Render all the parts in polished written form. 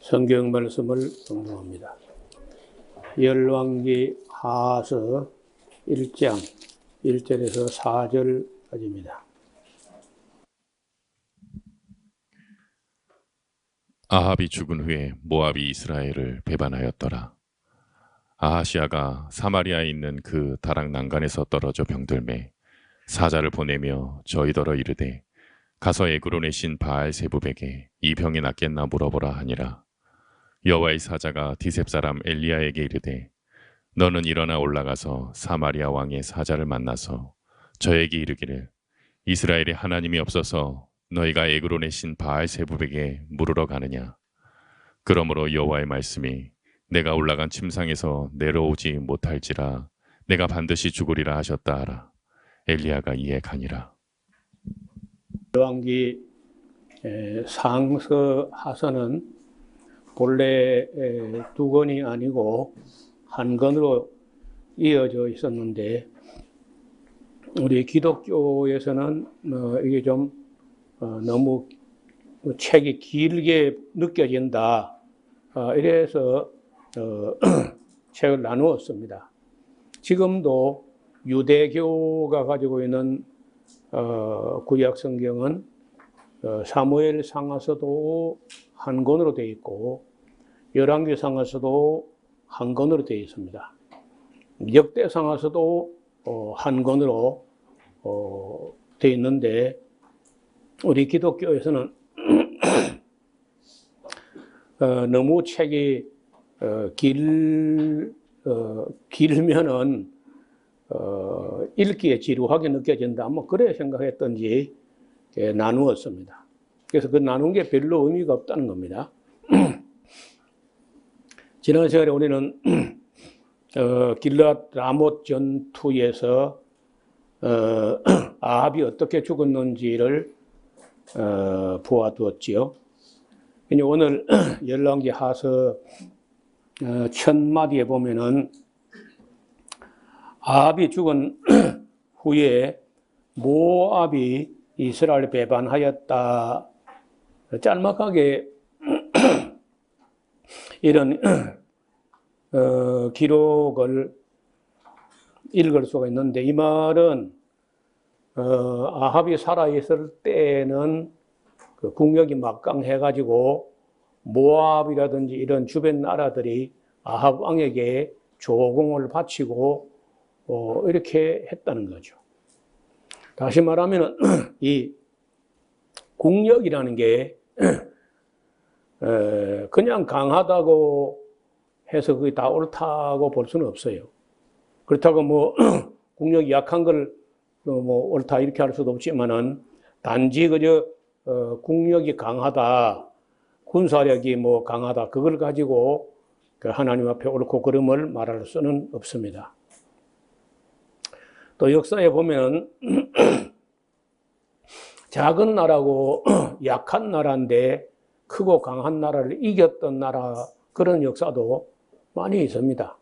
성경 말씀을 공부합니다. 열왕기 하서 1장 1절에서 4절까지입니다. 아합이 죽은 후에 모압이 이스라엘을 배반하였더라. 아하시아가 사마리아에 있는 그 다락 난간에서 떨어져 병들매 사자를 보내며 저희더러 이르되 가서 에그론의 신 바알 세부백에 이 병이 낫겠나 물어보라 하니라. 여호와의 사자가 디셉 사람 엘리야에게 이르되 너는 일어나 올라가서 사마리아 왕의 사자를 만나서 저에게 이르기를 이스라엘에 하나님이 없어서 너희가 에그론의 신 바알 세부백에 물으러 가느냐. 그러므로 여호와의 말씀이 내가 올라간 침상에서 내려오지 못할지라 내가 반드시 죽으리라 하셨다 하라. 엘리야가 이에 가니라. 열왕기 상서 하서는 본래 두 권이 아니고 한 권으로 이어져 있었는데 우리 기독교에서는 이게 좀 너무 책이 길게 느껴진다. 이래서 책을 나누었습니다. 지금도 유대교가 가지고 있는 구약 성경은 사무엘 상하서도 한 권으로 되어 있고 열왕기 상하서도 한 권으로 되어 있습니다. 역대 상하서도 한 권으로 되어 있는데 우리 기독교에서는 너무 책이 길면은 읽기에 지루하게 느껴진다. 뭐 그래 생각했던지 나누었습니다. 그래서 그 나눈 게 별로 의미가 없다는 겁니다. 지난 시간에 우리는 길앗 라못 전투에서 아합이 어떻게 죽었는지를 보아두었지요. 오늘 열왕기 하서 첫 마디에 보면은 아합이 죽은 후에 모압이 이스라엘 배반하였다. 짤막하게 이런 기록을 읽을 수가 있는데 이 말은 아합이 살아있을 때는 그 국력이 막강해가지고 모압이라든지 이런 주변 나라들이 아합 왕에게 조공을 바치고 이렇게 했다는 거죠. 다시 말하면 이 국력이라는 게 그냥 강하다고 해서 그게 다 옳다고 볼 수는 없어요. 그렇다고 뭐 국력이 약한 걸 뭐 옳다 이렇게 할 수도 없지만은 단지 그저 국력이 강하다, 군사력이 뭐 강하다 그걸 가지고 그 하나님 앞에 옳고 그름을 말할 수는 없습니다. 또 역사에 보면 작은 나라고 약한 나라인데 크고 강한 나라를 이겼던 나라 그런 역사도 많이 있습니다.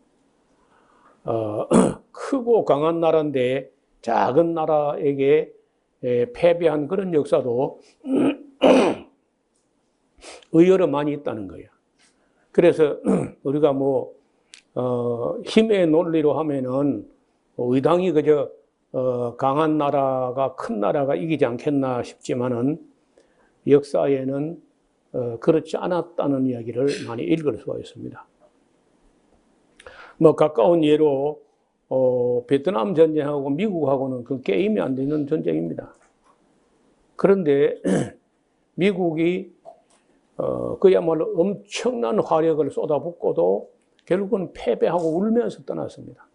크고 강한 나라인데 작은 나라에게 패배한 그런 역사도 의외로 많이 있다는 거예요. 그래서 우리가 뭐 힘의 논리로 하면은 의당이 그저 강한 나라가 큰 나라가 이기지 않겠나 싶지만은 역사에는 그렇지 않았다는 이야기를 많이 읽을 수가 있습니다. 뭐 가까운 예로 베트남 전쟁하고 미국하고는 그 게임이 안 되는 전쟁입니다. 그런데 미국이 그야말로 엄청난 화력을 쏟아붓고도 결국은 패배하고 울면서 떠났습니다.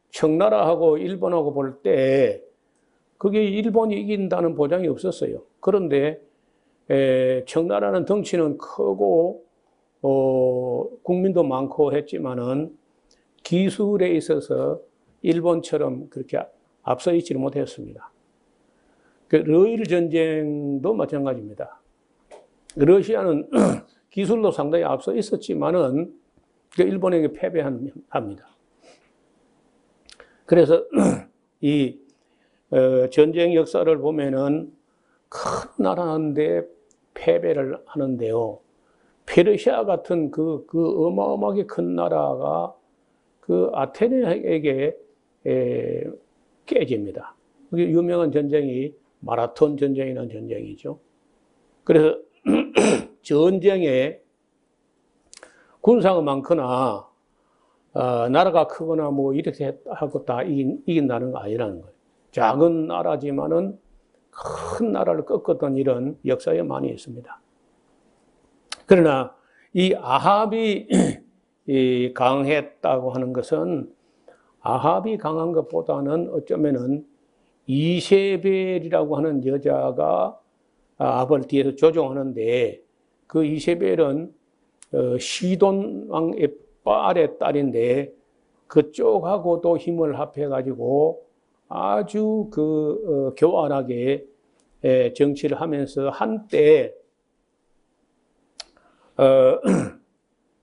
청나라하고 일본하고 볼 때 그게 일본이 이긴다는 보장이 없었어요. 그런데 청나라는 덩치는 크고 국민도 많고 했지만은 기술에 있어서 일본처럼 그렇게 앞서 있지를 못했습니다. 그 러일 전쟁도 마찬가지입니다. 러시아는 기술도 상당히 앞서 있었지만은 일본에게 패배합니다. 그래서 이 전쟁 역사를 보면은 큰 나라인데 패배를 하는데요. 페르시아 같은 그 어마어마하게 큰 나라가 그 아테네에게 깨집니다. 그게 유명한 전쟁이 마라톤 전쟁이라는 전쟁이죠. 그래서 전쟁에 군사가 많거나 나라가 크거나 뭐 이렇게 하고 다 이긴다는 거 아니라는 거예요. 작은 나라지만은 큰 나라를 꺾었던 이런 역사에 많이 있습니다. 그러나 이 아합이 강했다고 하는 것은 아합이 강한 것보다는 어쩌면은 이세벨이라고 하는 여자가 아합을 뒤에서 조종하는데 그 이세벨은 시돈 왕의 빨의 딸인데 그쪽하고도 힘을 합해가지고 아주 교활하게 정치를 하면서 한때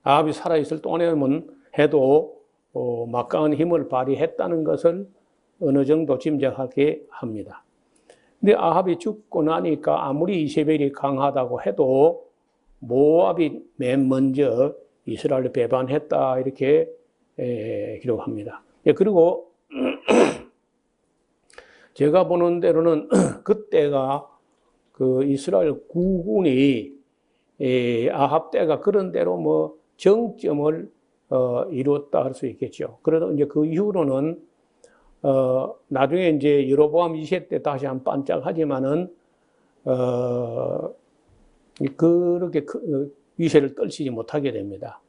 아합이 살아있을 동안에는 해도 막강한 힘을 발휘했다는 것을 어느 정도 짐작하게 합니다. 근데 아합이 죽고 나니까 아무리 이세벨이 강하다고 해도 모압이 맨 먼저 이스라엘을 배반했다 이렇게 기록합니다. 그리고 제가 보는 대로는 그때가 그 이스라엘 국군이 아합 때가 그런 대로 뭐 정점을 이뤘다 할 수 있겠죠. 그래도 이제 그 이후로는 나중에 이제 여로보암 2세 때 다시 한 반짝하지만은 그렇게 위세를 떨치지 못하게 됩니다.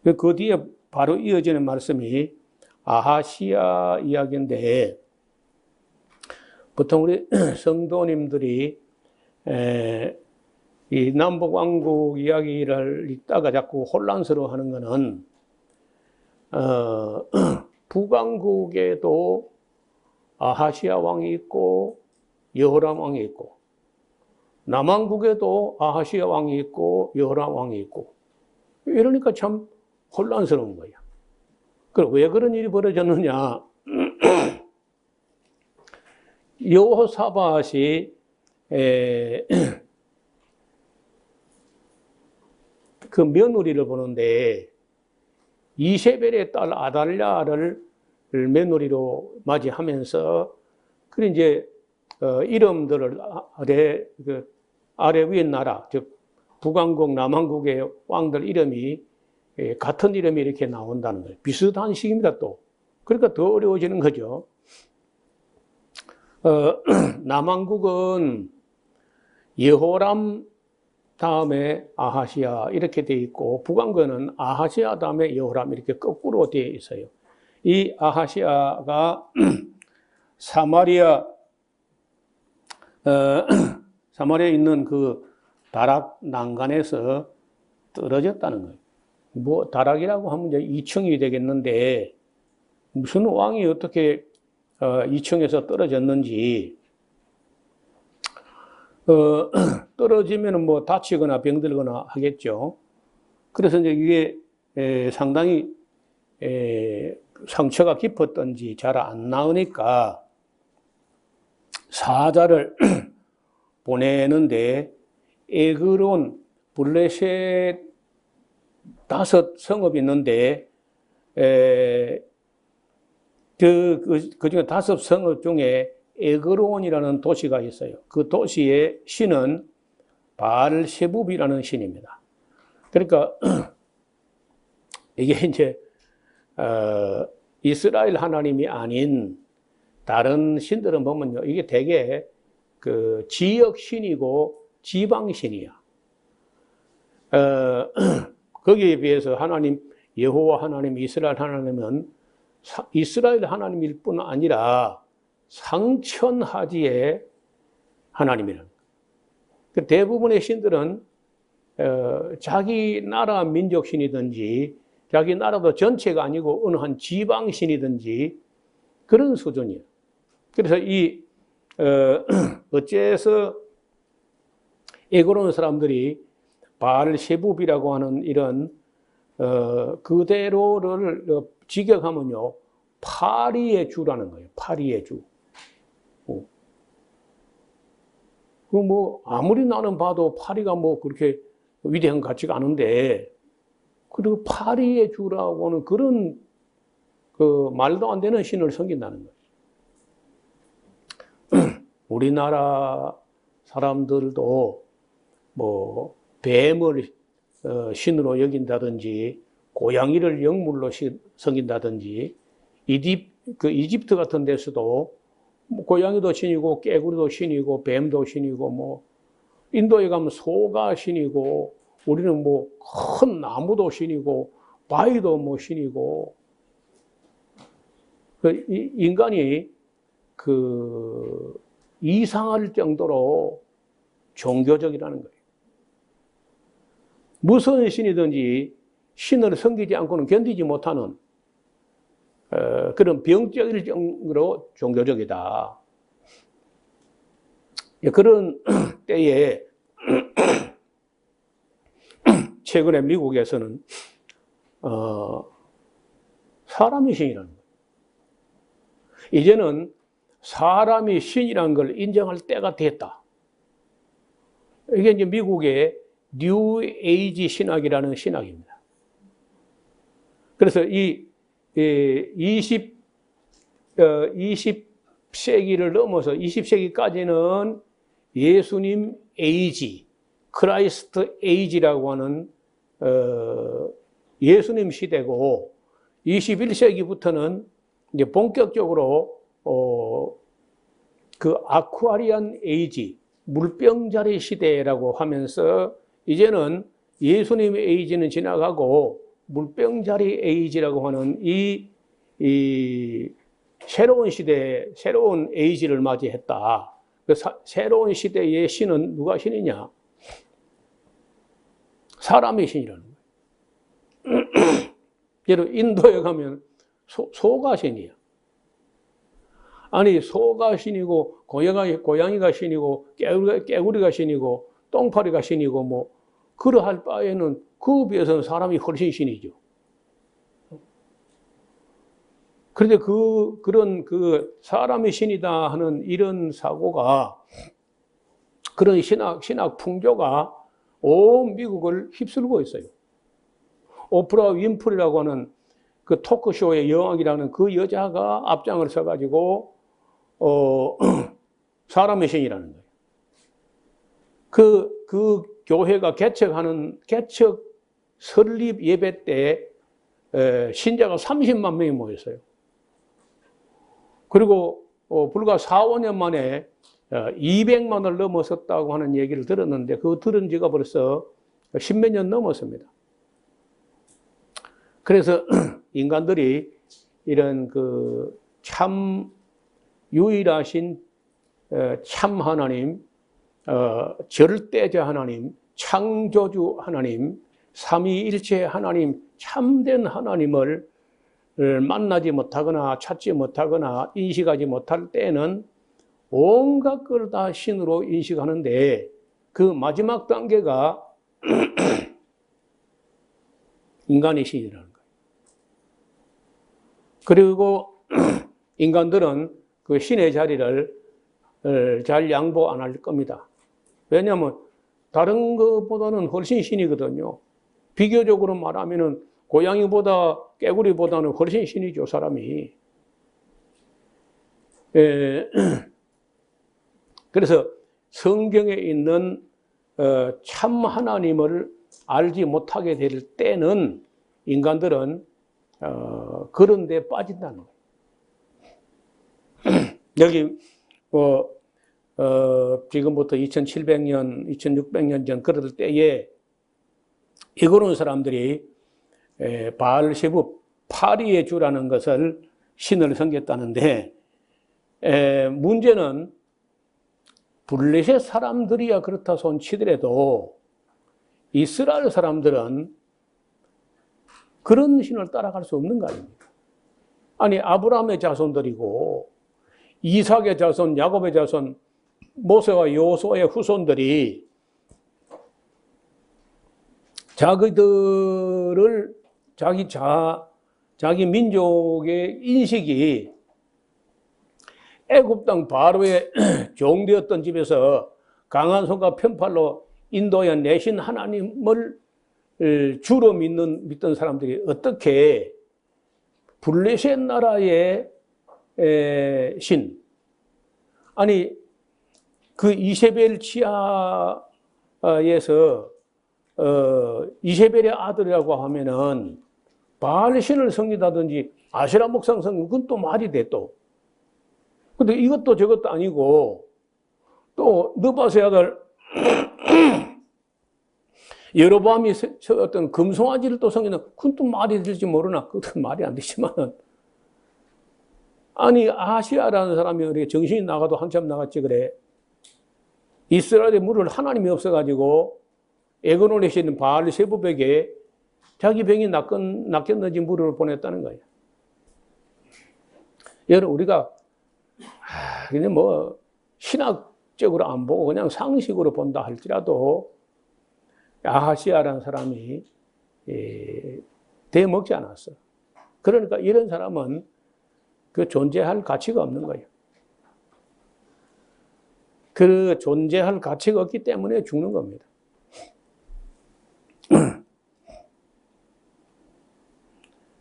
그 뒤에 바로 이어지는 말씀이 아하시아 이야기인데 보통 우리 성도님들이 이 남북왕국 이야기를 읽다가 자꾸 혼란스러워하는 것은 북왕국에도 아하시아 왕이 있고 여호람 왕이 있고 남왕국에도 아하시아 왕이 있고 여호람 왕이 있고 이러니까 참 혼란스러운 거예요. 왜 그런 일이 벌어졌느냐? 여호사밧이 그 며느리를 보는데 이세벨의 딸 아달랴를 며느리로 맞이하면서 그 이제 이름들을 아래 위에 나라 즉 북왕국 남왕국의 왕들 이름이 같은 이름이 이렇게 나온다는 거예요. 비슷한 식입니다 또. 그러니까 더 어려워지는 거죠. 남왕국은 여호람 다음에 아하시아 이렇게 되어 있고 북왕국은 아하시아 다음에 여호람 이렇게 거꾸로 되어 있어요. 이 아하시아가 사마리아에 있는 그 다락 난간에서 떨어졌다는 거예요. 뭐 다락이라고 하면 이제 2층이 되겠는데 무슨 왕이 어떻게 2층에서 떨어졌는지 떨어지면 뭐 다치거나 병들거나 하겠죠. 그래서 이제 이게 상당히 상처가 깊었던지 잘 안 나으니까 사자를 보내는데 에그론, 블레셋 5 성읍이 있는데 그 중에 5 성읍 중에 에그론이라는 도시가 있어요. 그 도시의 신은 바알세붑이라는 신입니다. 그러니까 이게 이제 이스라엘 하나님이 아닌 다른 신들은 보면요, 이게 되게 그 지역 신이고 지방 신이야. 거기에 비해서 하나님 여호와 하나님 이스라엘 하나님은 이스라엘 하나님일 뿐 아니라 상천하지의 하나님이라는 거예요. 대부분의 신들은 자기 나라 민족신이든지 자기 나라도 전체가 아니고 어느 한 지방신이든지 그런 수준이에요. 그래서 어째서 에그론 사람들이 바알세붑이라고 하는 이런 그대로를 직역하면요 파리의 주라는 거예요. 파리의 주. 그 뭐 아무리 나는 봐도 파리가 뭐 그렇게 위대한 것 같지가 않은데, 그리고 파리의 주라고 하는 그런 그 말도 안 되는 신을 섬긴다는 거예요. 우리나라 사람들도 뭐 뱀을 신으로 여긴다든지, 고양이를 영물로 섬긴다든지, 이집트 같은 데서도 뭐 고양이도 신이고 깨구리도 신이고 뱀도 신이고, 뭐 인도에 가면 소가 신이고, 우리는 뭐 큰 나무도 신이고 바위도 뭐 신이고, 그 인간이 그 이상할 정도로 종교적이라는 거예요. 무슨 신이든지 신을 섬기지 않고는 견디지 못하는 그런 병적일 정도로 종교적이다. 그런 때에 최근에 미국에서는 사람이 신이라는 거예요. 이제는 사람이 신이라는 걸 인정할 때가 됐다. 이게 이제 미국의 뉴 에이지 신학이라는 신학입니다. 그래서 이 20세기를 넘어서 20세기까지는 예수님 에이지, 크라이스트 에이지라고 하는 예수님 시대고, 21세기부터는 이제 본격적으로 그 아쿠아리안 에이지, 물병자리 시대라고 하면서, 이제는 예수님 에이지는 지나가고 물병자리 에이지라고 하는 이 새로운 시대, 새로운 에이지를 맞이했다. 그 새로운 시대의 신은 누가 신이냐? 사람의 신이라는 거예요. 예를 인도에 가면 소가 신이야. 아니, 소가 신이고 고양이가 신이고 깨구리가 신이고 똥파리가 신이고, 뭐 그러할 바에는 그에 비해서는 사람이 훨씬 신이죠. 그런데 그런 사람이 신이다 하는 이런 사고가, 그런 신학 풍조가 온 미국을 휩쓸고 있어요. 오프라 윈프리라고 하는 그 토크쇼의 여왕이라는 그 여자가 앞장을 서가지고 사람의 신이라는 거예요. 그 교회가 개척 설립 예배 때 신자가 30만 명이 모였어요. 그리고 불과 4, 5년 만에 200만을 넘어섰다고 하는 얘기를 들었는데, 그거 들은 지가 벌써 10몇 년 넘었습니다. 그래서 인간들이 이런 그 참 유일하신 참 하나님, 절대자 하나님, 창조주 하나님, 삼위일체 하나님, 참된 하나님을 만나지 못하거나 찾지 못하거나 인식하지 못할 때는 온갖 걸 다 신으로 인식하는데, 그 마지막 단계가 인간의 신이라는 거예요. 그리고 인간들은 그 신의 자리를 잘 양보 안 할 겁니다. 왜냐하면 다른 것보다는 훨씬 신이거든요. 비교적으로 말하면은 고양이보다 깨구리보다는 훨씬 신이죠, 사람이. 그래서 성경에 있는 참 하나님을 알지 못하게 될 때는 인간들은 그런 데 빠진다는 거예요. 여기 지금부터 2700년, 2600년 전 그럴 때에 이거는 사람들이 바알세부, 파리의 주라는 것을 신을 섬겼다는데, 문제는 블레셋 사람들이야 그렇다 손치더라도 이스라엘 사람들은 그런 신을 따라갈 수 없는 거 아닙니까? 아니, 아브라함의 자손들이고 이삭의 자손, 야곱의 자손, 모세와 여호수아의 후손들이 자기들을 자기 민족의 인식이 애굽 땅 바로의 종되었던 집에서 강한 손과 편팔로 인도해 내신 하나님을 주로 믿던 사람들이 어떻게 블레셋 나라의 신, 아니 그 이세벨 지하에서 이세벨의 아들이라고 하면은 바알신을 섬기다든지 아세라 목상 섬기면 그건 또 말이 돼 또. 근데 이것도 저것도 아니고 또 느바세 아들 여로보암이 어떤 금송아지를 또 섬기는 그건 또 말이 될지 모르나 그것도 말이 안 되지만은 아니 아시아라는 사람이 이렇게 정신이 나가도 한참 나갔지 그래. 이스라엘의 물을 하나님이 없어가지고 에그론에 있는 바알세부백에 자기 병이 낫겠는지 물을 보냈다는 거예요. 여러분 우리가 그냥 뭐 신학적으로 안 보고 그냥 상식으로 본다 할지라도 아하시아라는 사람이 대먹지 않았어. 그러니까 이런 사람은 그 존재할 가치가 없는 거예요. 그 존재할 가치가 없기 때문에 죽는 겁니다.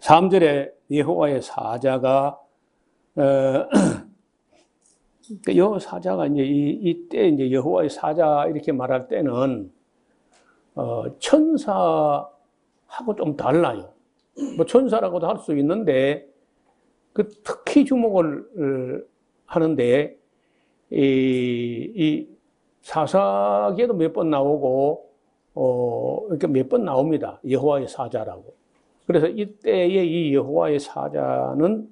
3절에 여호와의 사자가 여호와 사자가 이제 이때 이제 여호와의 사자 이렇게 말할 때는 천사하고 좀 달라요. 뭐 천사라고도 할 수 있는데 그 특히 주목을 하는데 이 사사기에도 몇 번 나오고 이렇게 몇 번 나옵니다. 여호와의 사자라고. 그래서 이때의 이 여호와의 사자는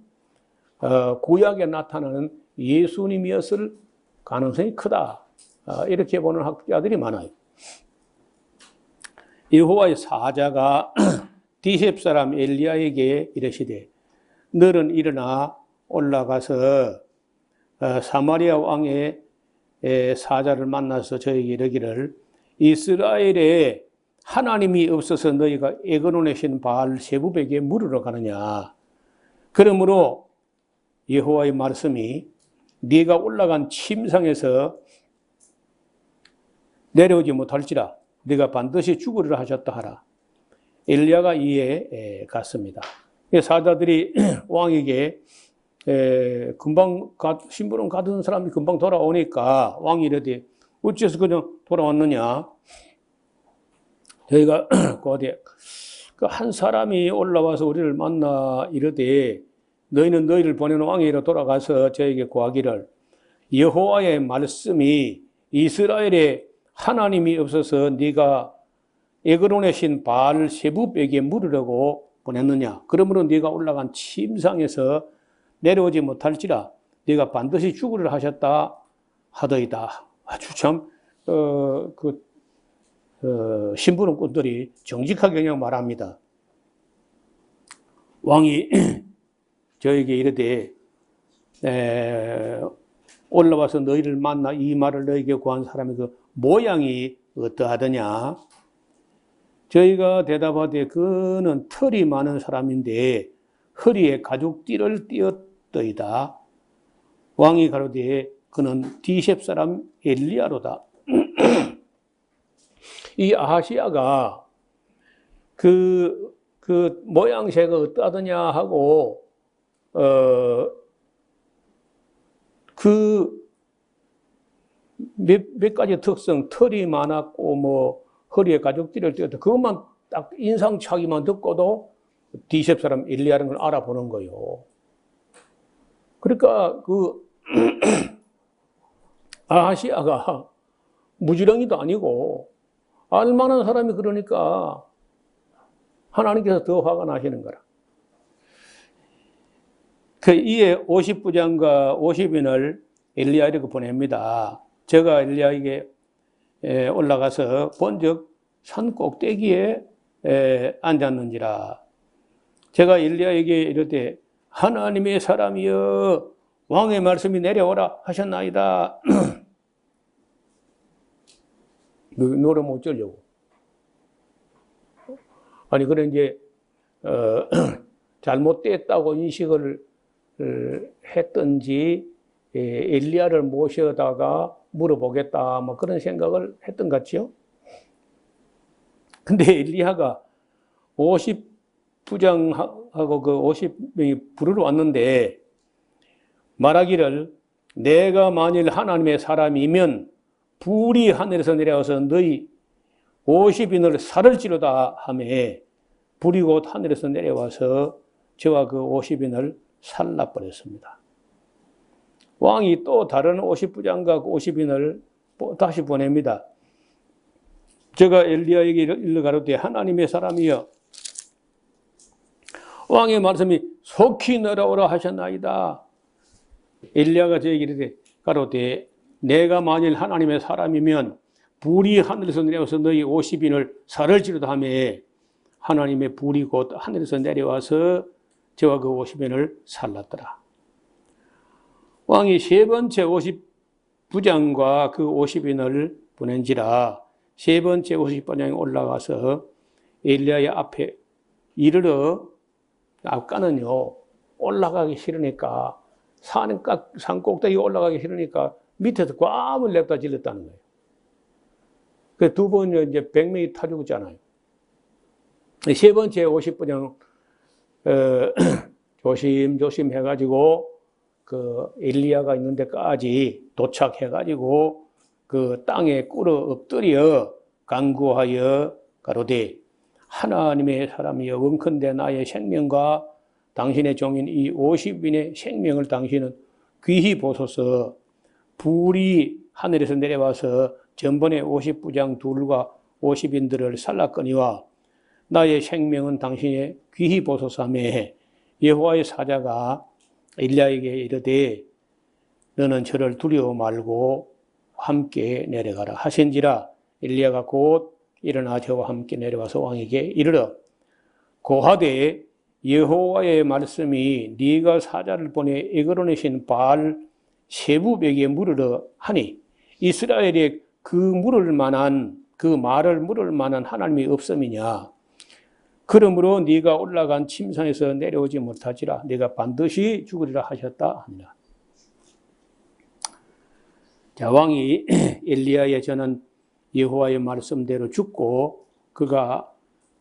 구약에 나타나는 예수님이었을 가능성이 크다. 이렇게 보는 학자들이 많아요. 여호와의 사자가 디셉 사람 엘리야에게 이르시되 너는 일어나 올라가서 사마리아 왕의 사자를 만나서 저에게 이르기를 이스라엘에 하나님이 없어서 너희가 에그론에 신 바알세부백에 물으러 가느냐. 그러므로 여호와의 말씀이 네가 올라간 침상에서 내려오지 못할지라 네가 반드시 죽으리라 하셨다 하라. 엘리야가 이에 갔습니다. 사자들이 왕에게 금방 심부름 가던 사람이 금방 돌아오니까 왕이 이르되 어째서 그냥 돌아왔느냐. 저희가 그 한 사람이 올라와서 우리를 만나 이르되 너희는 너희를 보내는 왕에게로 돌아가서 저에게 구하기를 여호와의 말씀이 이스라엘에 하나님이 없어서 네가 에그론의 신 바알세부백에 물으려고 보냈느냐. 그러므로 네가 올라간 침상에서 내려오지 못할지라 네가 반드시 죽으리라 하셨다 하더이다. 아주 참 심부름꾼들이 정직하게 그냥 말합니다. 왕이 저에게 이르되 올라와서 너희를 만나 이 말을 너희에게 구한 사람의 그 모양이 어떠하더냐. 저희가 대답하되 그는 털이 많은 사람인데 허리에 가죽띠를 띄었더이다. 왕이 가로되 그는 디셉 사람 엘리야로다. 이 아하시아가 그 모양새가 어떠하더냐 하고 몇 가지 특성, 털이 많았고 뭐 허리에 가죽띠를 띄었다. 그것만 딱 인상착의만 듣고도 디셉 사람 엘리야라는 걸 알아보는 거예요. 그러니까 아하시아가 무지렁이도 아니고 알만한 사람이 그러니까 하나님께서 더 화가 나시는 거라. 이에 50부장과 50인을 엘리야에게 보냅니다. 제가 엘리야에게 올라가서 본즉 산 꼭대기에 앉았는지라. 제가 엘리야에게 이르되 하나님의 사람이여 왕의 말씀이 내려오라 하셨나이다. 노래 못 지으려고. 아니 그래 이제 잘못됐다고 인식을 했던지 엘리야를 모셔다가 물어보겠다 뭐 그런 생각을 했던 것 같지요. 근데 엘리야가 50부장하고 그 50명이 부르러 왔는데 말하기를 내가 만일 하나님의 사람이면 불이 하늘에서 내려와서 너희 50인을 살을지로다 하며 불이 곧 하늘에서 내려와서 저와 그 50인을 살라버렸습니다. 왕이 또 다른 50부장과 50인을 다시 보냅니다. 제가 엘리야에게 일러 가로되 하나님의 사람이여 왕의 말씀이 속히 내려오라 하셨나이다. 엘리야가 저에게 이르되 가로되 내가 만일 하나님의 사람이면 불이 하늘에서 내려와서 너희 50인을 살을지로다 하며 하나님의 불이 곧 하늘에서 내려와서 저와 그 50인을 살랐더라. 왕이 세 번째 50부장과 그 50인을 보낸지라 세 번째 50부장이 올라가서 엘리야의 앞에 이르러 아까는요 올라가기 싫으니까 산 꼭대기 올라가기 싫으니까 밑에서 꽝을 냅다 질렀다는 거예요. 그 두 번 이제 100명이 타 죽었잖아요. 세 번째 50부장 조심조심 해가지고 그 엘리야가 있는 데까지 도착해가지고 그 땅에 꿇어 엎드려 간구하여 가로되 하나님의 사람이여 원컨대 나의 생명과 당신의 종인 이 50인의 생명을 당신은 귀히 보소서. 불이 하늘에서 내려와서 전번에 50부장 둘과 50인들을 살랐거니와 나의 생명은 당신의 귀히 보소서 하며 여호와의 사자가 엘리야에게 이르되 너는 저를 두려워 말고 함께 내려가라 하신지라 엘리야가 곧 일어나 저와 함께 내려와서 왕에게 이르러 고하되 여호와의 말씀이 네가 사자를 보내 에그론에 바알 세부백에 물으러 하니 이스라엘에 그 말을 물을 만한 하나님이 없음이냐. 그러므로 네가 올라간 침상에서 내려오지 못하지라. 네가 반드시 죽으리라 하셨다 하니라. 자, 왕이 엘리야의 저는 여호와의 말씀대로 죽고 그가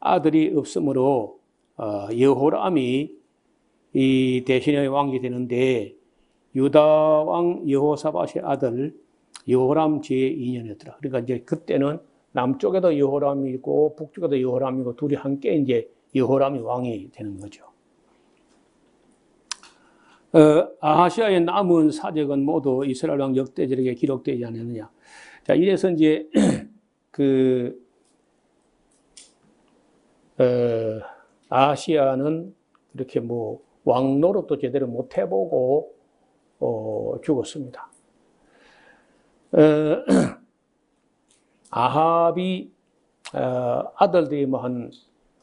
아들이 없으므로 여호람이 이 대신의 왕이 되는데 유다 왕 여호사밧의 아들 여호람 제2년이었더라. 그러니까 이제 그때는 남쪽에도 여호람이 있고 북쪽에도 여호람이고 둘이 함께 이제 여호람이 왕이 되는 거죠. 아하시아의 남은 사적은 모두 이스라엘 왕 역대절에 기록되지 않았느냐. 자, 이래서 이제 아하시아는 그렇게 뭐 왕 노릇도 제대로 못 해보고 죽었습니다. 아합이 아들들이 뭐 한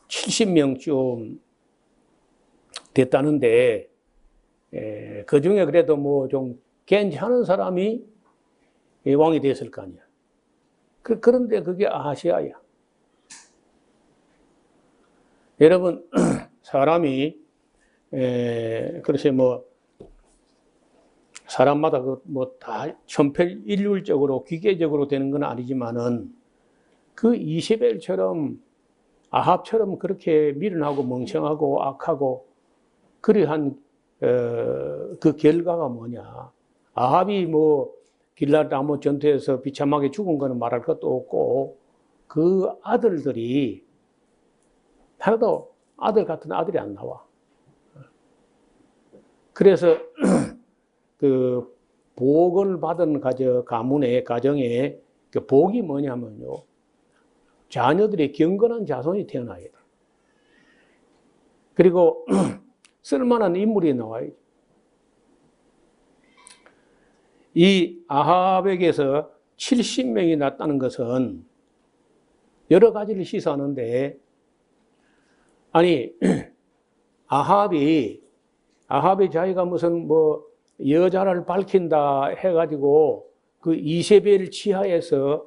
70명쯤 됐다는데 그 중에 그래도 뭐 좀 괜찮은 사람이 왕이 됐을 거 아니야. 그런데 그게 아하시아야. 여러분 사람이 그래서 뭐 사람마다 뭐 다 천편일률적으로 기계적으로 되는 건 아니지만은 그 이세벨처럼 아합처럼 그렇게 미련하고 멍청하고 악하고 그러한 그 결과가 뭐냐. 아합이 뭐 길랏 라모 전투에서 비참하게 죽은 거는 말할 것도 없고 그 아들들이 하나도 아들 같은 아들이 안 나와. 그래서 그 복을 받은 가정에 그 복이 뭐냐면요. 자녀들이 경건한 자손이 태어나야 돼. 그리고 쓸만한 인물이 나와야 돼. 이 아합에게서 70명이 났다는 것은 여러 가지를 시사하는데 아니 아합이 자기가 무슨 뭐 여자를 밝힌다 해가지고 그 이세벨 치하에서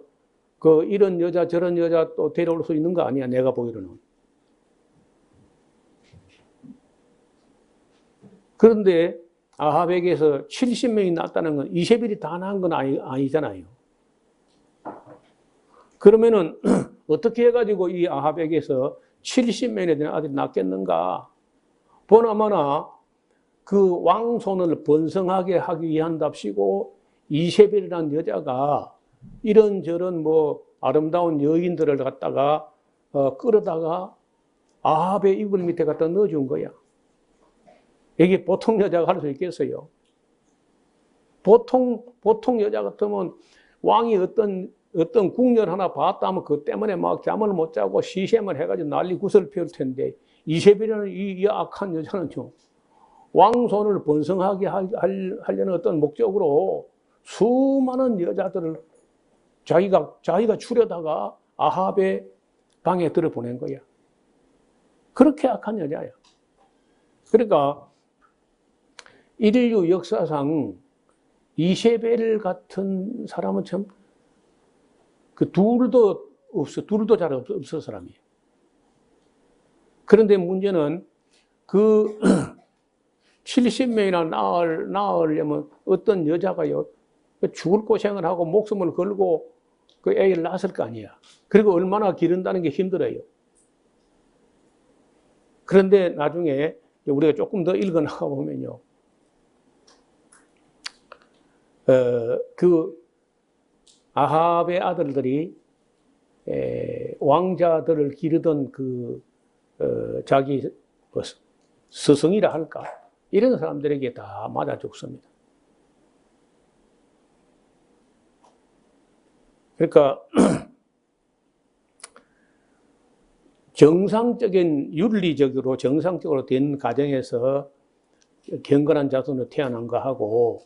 그 이런 여자 저런 여자 또 데려올 수 있는 거 아니야 내가 보기로는. 그런데 아합에게서 70명이 났다는 건 이세벨이 다 낳은 건 아니잖아요. 그러면은 어떻게 해가지고 이 아합에게서 70명에 되는 아들이 낳겠는가? 보나마나 그 왕손을 번성하게 하기 위한답시고 이세벨이라는 여자가 이런저런 뭐 아름다운 여인들을 갖다가 끌어다가 아합의 이불 밑에 갖다 넣어준 거야. 이게 보통 여자가 할 수 있겠어요? 보통 여자 같으면 왕이 어떤 궁녀를 하나 봤다 하면 그것 때문에 막 잠을 못 자고 시샘을 해가지고 난리 구슬을 피울 텐데 이세벨이라는 이 악한 여자는요, 왕손을 번성하게 하려는 어떤 목적으로 수많은 여자들을 자기가 추려다가 아합의 방에 들어보낸 거야. 그렇게 악한 여자야. 그러니까 인류 역사상 이세벨 같은 사람은 참 그 둘도 잘 없어 사람이에요. 그런데 문제는 그 70명이나 낳으려면 어떤 여자가요, 죽을 고생을 하고 목숨을 걸고 그 애를 낳았을 거 아니야. 그리고 얼마나 기른다는 게 힘들어요. 그런데 나중에 우리가 조금 더 읽어 나가 보면요, 그 아합의 아들들이 왕자들을 기르던 그 자기 스승이라 할까, 이런 사람들에게 다 맞아 죽습니다. 그러니까 윤리적으로 정상적으로 된 가정에서 경건한 자손으로 태어난 거하고,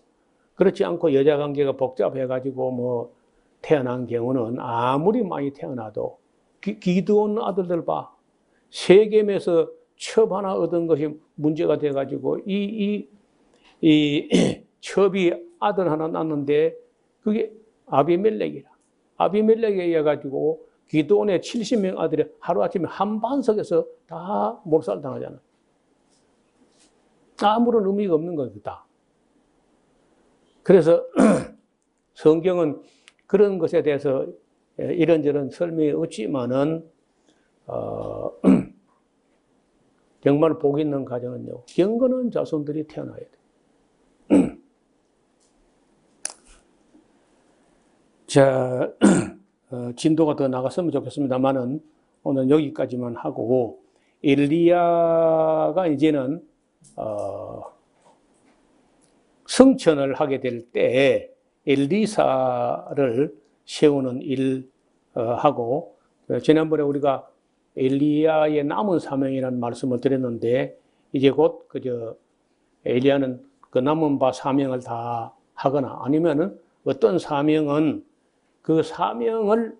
그렇지 않고 여자 관계가 복잡해가지고 뭐 태어난 경우는 아무리 많이 태어나도 기드온 아들들 봐. 세겜에서 첩 하나 얻은 것이 문제가 돼가지고 이 첩이 아들 하나 낳는데 그게 아비멜렉이라. 아비멜렉에 의해 가지고 기드온의 70명 아들이 하루아침에 한반석에서 다 몰살당하잖아. 아무런 의미가 없는 거다. 그래서 성경은 그런 것에 대해서 이런저런 설명이 없지만은 정말 복 있는 가정은요, 경건한 자손들이 태어나야 돼. 자, 진도가 더 나갔으면 좋겠습니다만은 오늘 여기까지만 하고, 엘리야가 이제는 성천을 하게 될 때 엘리사를 세우는 일하고, 지난번에 우리가 엘리야의 남은 사명이라는 말씀을 드렸는데, 이제 곧 엘리야는 그 남은 바 사명을 다 하거나 아니면은 어떤 사명은 그 사명을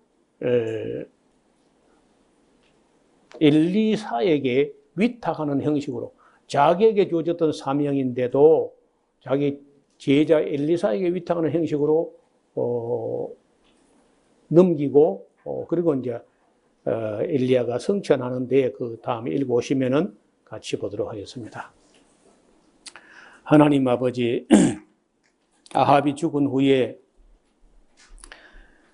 엘리사에게 위탁하는 형식으로, 자기에게 주어졌던 사명인데도 자기 제자 엘리사에게 위탁하는 형식으로 넘기고, 그리고 이제 엘리야가 성천하는데 그 다음에 읽어오시면은 같이 보도록 하겠습니다. 하나님 아버지, 아합이 죽은 후에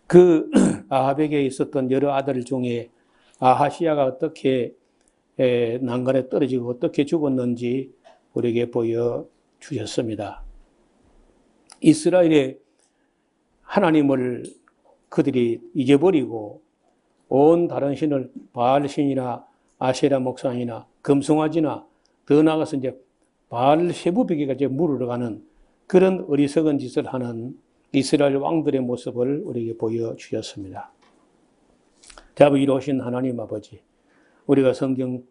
그 아합에게 있었던 여러 아들 중에 아하시야가 어떻게 난간에 떨어지고 어떻게 죽었는지 우리에게 보여주셨습니다. 이스라엘의 하나님을 그들이 잊어버리고 온 다른 신을 바알신이나 아세라 목상이나 금송아지나 더 나아가서 이제 바알세부벽에까지 물으러 가는 그런 어리석은 짓을 하는 이스라엘 왕들의 모습을 우리에게 보여주셨습니다. 자비로우신 하나님 아버지, 우리가 성경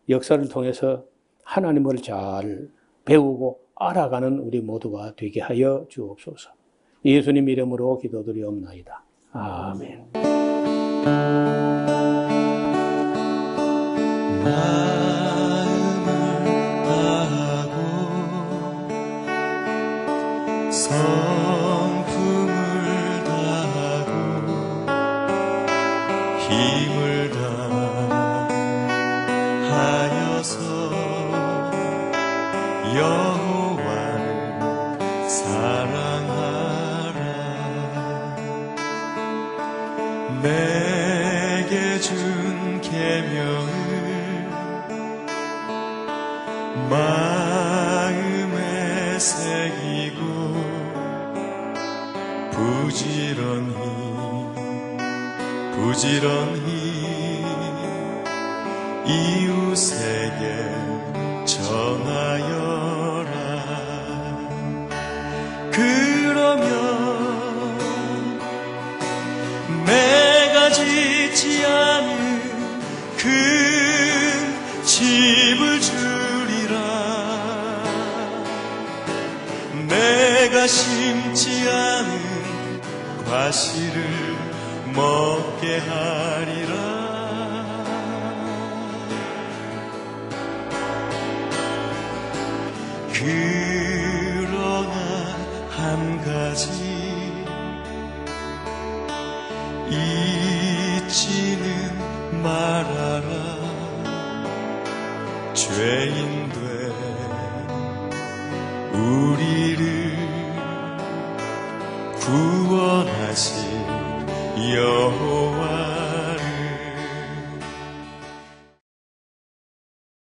역사를 통해서 하나님을 잘 배우고 알아가는 우리 모두가 되게 하여 주옵소서. 예수님 이름으로 기도드리옵나이다. 아멘. 성품을 다하고 힘을 다하여서 여호와를 사랑하라. 내게 준 계명을 마음에 새기고 부지런히 이웃에게 전하여라. 그러면 내가 짓지 않은 큰 집을 주리라. 내가 심지 않은 과실을 먹게 하리라. 그러나 한 가지 잊지는 말아라. 죄인 된 우리를 구원하신 여호와